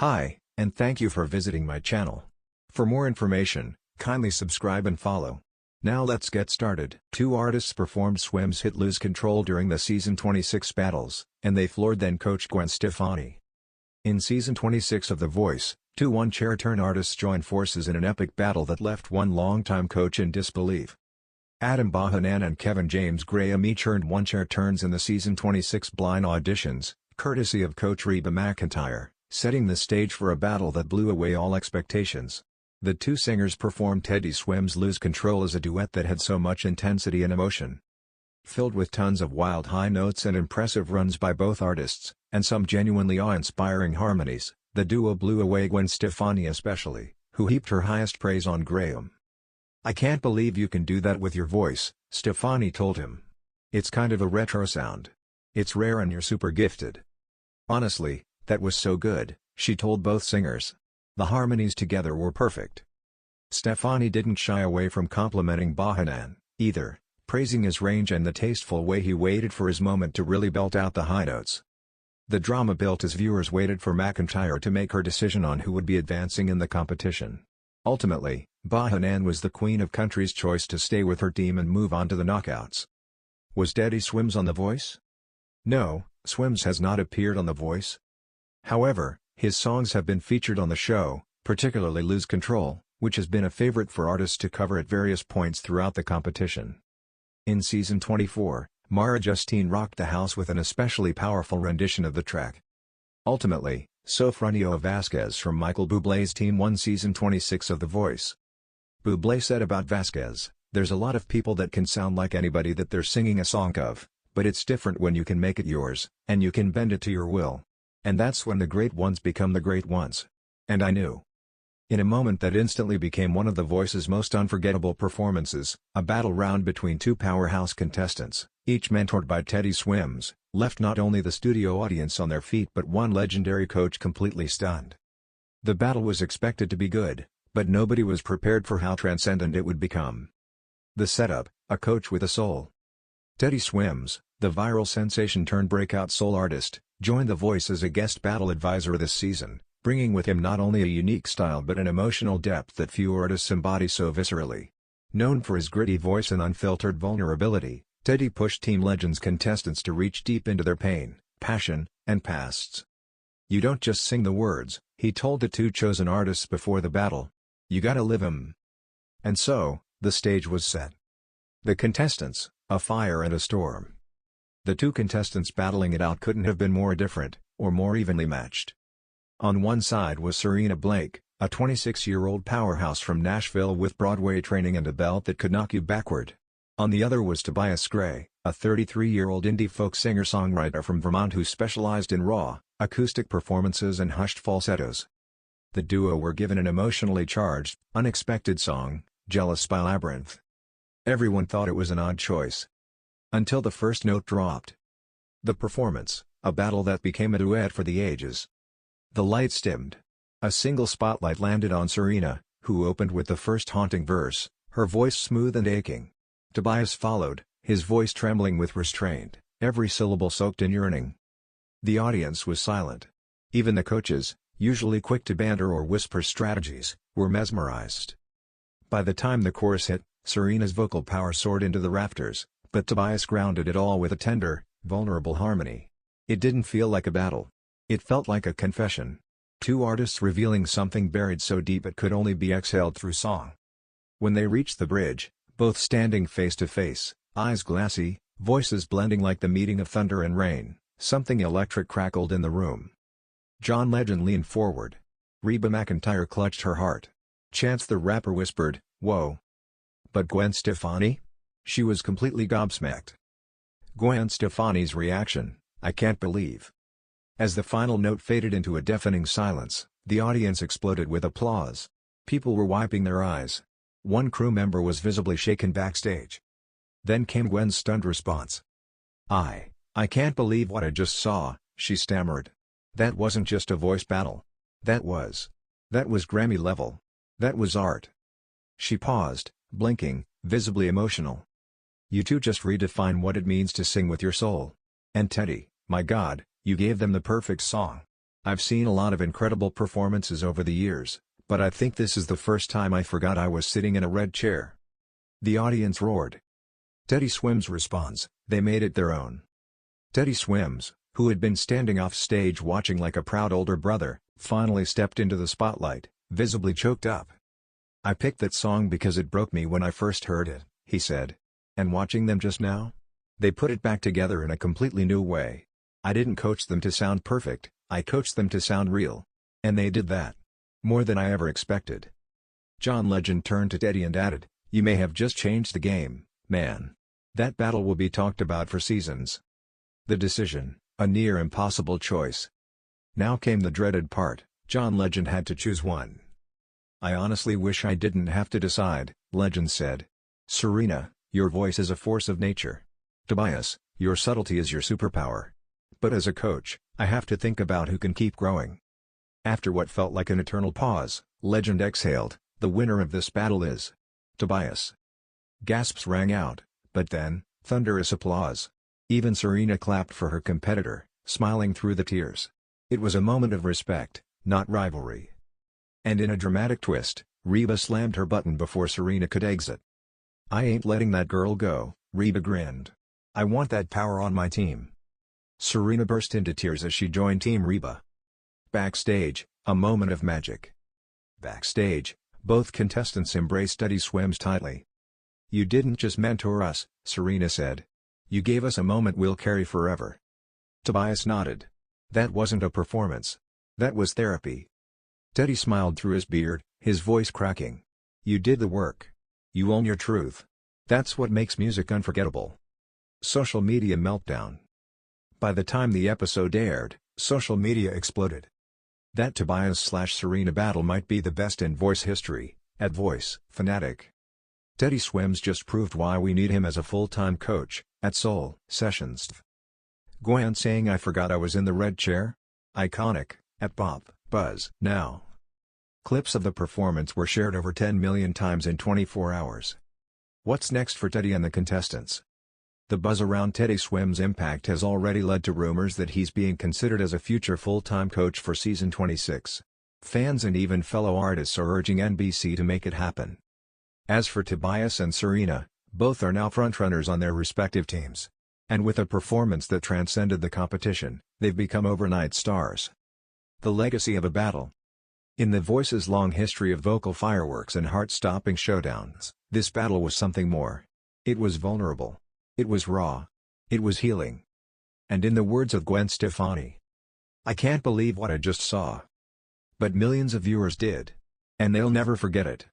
Hi, and thank you for visiting my channel. For more information, kindly subscribe and follow. Now let's get started. Two artists performed Swim's hit Lose Control during the Season 26 battles, and they floored then-coach Gwen Stefani. In Season 26 of The Voice, two one-chair turn artists joined forces in an epic battle that left one longtime coach in disbelief. Adam Bohannon and Kevin James Graham each earned one-chair turns in the Season 26 blind auditions, courtesy of coach Reba McEntire, setting the stage for a battle that blew away all expectations. The two singers performed Teddy Swim's Lose Control as a duet that had so much intensity and emotion. Filled with tons of wild high notes and impressive runs by both artists, and some genuinely awe-inspiring harmonies, the duo blew away Gwen Stefani especially, who heaped her highest praise on Graham. "I can't believe you can do that with your voice," Stefani told him. "It's kind of a retro sound. It's rare and you're super gifted." "Honestly, that was so good," she told both singers. "The harmonies together were perfect." Stefani didn't shy away from complimenting Bohannon, either, praising his range and the tasteful way he waited for his moment to really belt out the high notes. The drama built as viewers waited for McEntire to make her decision on who would be advancing in the competition. Ultimately, Bohannon was the queen of country's choice to stay with her team and move on to the knockouts. Was Teddy Swims on The Voice? No, Swims has not appeared on The Voice. However, his songs have been featured on the show, particularly Lose Control, which has been a favorite for artists to cover at various points throughout the competition. In Season 24, Mara Justine rocked the house with an especially powerful rendition of the track. Ultimately, Sofronio Vasquez from Michael Bublé's team won Season 26 of The Voice. Bublé said about Vasquez, "There's a lot of people that can sound like anybody that they're singing a song of, but it's different when you can make it yours, and you can bend it to your will. And that's when the great ones become the great ones. And I knew." In a moment that instantly became one of The Voice's most unforgettable performances, a battle round between two powerhouse contestants, each mentored by Teddy Swims, left not only the studio audience on their feet but one legendary coach completely stunned. The battle was expected to be good, but nobody was prepared for how transcendent it would become. The setup: a coach with a soul. Teddy Swims, the viral sensation turned breakout soul artist, joined The Voice as a guest battle advisor this season, bringing with him not only a unique style but an emotional depth that few artists embody so viscerally. Known for his gritty voice and unfiltered vulnerability, Teddy pushed Team Legends contestants to reach deep into their pain, passion, and pasts. "You don't just sing the words," he told the two chosen artists before the battle. "You gotta live 'em." And so, the stage was set. The contestants, a fire and a storm. The two contestants battling it out couldn't have been more different, or more evenly matched. On one side was Serena Blake, a 26-year-old powerhouse from Nashville with Broadway training and a belt that could knock you backward. On the other was Tobias Gray, a 33-year-old indie folk singer-songwriter from Vermont who specialized in raw, acoustic performances and hushed falsettos. The duo were given an emotionally charged, unexpected song, Jealous by Labyrinth. Everyone thought it was an odd choice. Until the first note dropped. The performance, a battle that became a duet for the ages. The lights dimmed. A single spotlight landed on Serena, who opened with the first haunting verse, her voice smooth and aching. Tobias followed, his voice trembling with restraint, every syllable soaked in yearning. The audience was silent. Even the coaches, usually quick to banter or whisper strategies, were mesmerized. By the time the chorus hit, Serena's vocal power soared into the rafters, but Tobias grounded it all with a tender, vulnerable harmony. It didn't feel like a battle. It felt like a confession. Two artists revealing something buried so deep it could only be exhaled through song. When they reached the bridge, both standing face to face, eyes glassy, voices blending like the meeting of thunder and rain, something electric crackled in the room. John Legend leaned forward. Reba McEntire clutched her heart. Chance the Rapper whispered, "Whoa." But Gwen Stefani? She was completely gobsmacked. Gwen Stefani's reaction: "I can't believe." As the final note faded into a deafening silence, the audience exploded with applause. People were wiping their eyes. One crew member was visibly shaken backstage. Then came Gwen's stunned response. I can't believe what I just saw," she stammered. "That wasn't just a voice battle. That was Grammy level. That was art." She paused, blinking, visibly emotional. "You two just redefine what it means to sing with your soul. And Teddy, my God, you gave them the perfect song." I've seen a lot of incredible performances over the years, but I think this is the first time I forgot I was sitting in a red chair." The audience roared. Teddy Swims responds, "They made it their own." Teddy Swims, who had been standing off stage watching like a proud older brother, finally stepped into the spotlight, visibly choked up. "I picked that song because it broke me when I first heard it," he said. "And watching them just now? They put it back together in a completely new way. I didn't coach them to sound perfect, I coached them to sound real. And they did that. More than I ever expected." John Legend turned to Teddy and added, "You may have just changed the game, man. That battle will be talked about for seasons." The decision, a near impossible choice. Now came the dreaded part. John Legend had to choose one. "I honestly wish I didn't have to decide," Legend said. "Serena, your voice is a force of nature. Tobias, your subtlety is your superpower. But as a coach, I have to think about who can keep growing." After what felt like an eternal pause, Legend exhaled, "The winner of this battle is Tobias." Gasps rang out, but then, thunderous applause. Even Serena clapped for her competitor, smiling through the tears. It was a moment of respect, not rivalry. And in a dramatic twist, Reba slammed her button before Serena could exit. "I ain't letting that girl go," Reba grinned. "I want that power on my team." Serena burst into tears as she joined Team Reba. Backstage, a moment of magic. Backstage, both contestants embraced Teddy Swims tightly. "You didn't just mentor us," Serena said. "You gave us a moment we'll carry forever." Tobias nodded. "That wasn't a performance. That was therapy." Teddy smiled through his beard, his voice cracking. "You did the work. You own your truth. That's what makes music unforgettable." Social media meltdown. By the time the episode aired, social media exploded. That Tobias/Serena battle might be the best in voice history, at Voice Fanatic. "Teddy Swims just proved why we need him as a full-time coach," at Soul Sessions. Gwen saying "I forgot I was in the red chair?" Iconic, at Pop Buzz Now. Clips of the performance were shared over 10 million times in 24 hours. What's next for Teddy and the contestants? The buzz around Teddy Swims' impact has already led to rumors that he's being considered as a future full-time coach for season 26. Fans and even fellow artists are urging NBC to make it happen. As for Tobias and Serena, both are now frontrunners on their respective teams. And with a performance that transcended the competition, they've become overnight stars. The legacy of a battle. In The Voice's long history of vocal fireworks and heart-stopping showdowns, this battle was something more. It was vulnerable. It was raw. It was healing. And in the words of Gwen Stefani, "I can't believe what I just saw." But millions of viewers did. And they'll never forget it.